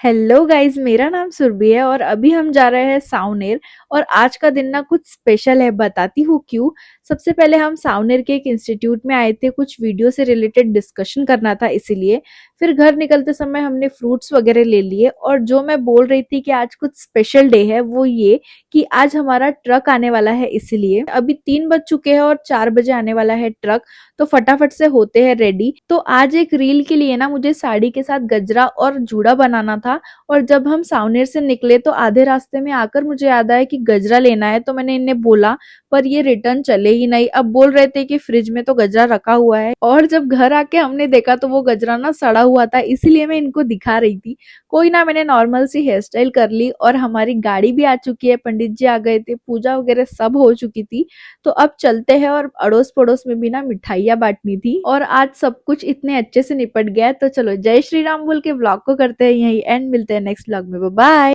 Hello guys, मेरा नाम सुरभि है और अभी हम जा रहे हैं सावनेर। और आज का दिन ना कुछ स्पेशल है, बताती हूँ क्यों। सबसे पहले हम सावनेर के एक इंस्टीट्यूट में आए थे, कुछ वीडियो से रिलेटेड डिस्कशन करना था इसीलिए। फिर घर निकलते समय हमने फ्रूट्स वगैरह ले लिए, और जो मैं बोल रही थी कि आज कुछ स्पेशल डे है वो ये कि आज हमारा ट्रक आने वाला है। इसीलिए अभी 3 बज चुके हैं और 4 बजे आने वाला है ट्रक। तो फटाफट से होते हैं रेडी। तो आज एक रील के लिए ना मुझे साड़ी के साथ गजरा और जूड़ा बनाना था। और जब हम सावनेर से निकले तो आधे रास्ते में आकर मुझे याद आया कि गजरा लेना है, तो मैंने इन्हें बोला, पर ये रिटर्न चले ही नहीं। अब बोल रहे थे कि फ्रिज में तो गजरा रखा हुआ है, और जब घर आके हमने देखा तो वो गजरा ना सड़ा हुआ था, इसीलिए मैं इनको दिखा रही थी। कोई ना, मैंने नॉर्मल सी हेयर स्टाइल कर ली और हमारी गाड़ी भी आ चुकी है, पंडित जी आ गए थे, पूजा वगैरह सब हो चुकी थी। तो अब चलते हैं, और अड़ोस पड़ोस में भी ना मिठाइयाँ बांटनी थी, और आज सब कुछ इतने अच्छे से निपट गया है। तो चलो, जय श्री राम बोल के व्लॉग को करते हैं यही एंड, मिलते हैं नेक्स्ट व्लॉग में। Bye bye.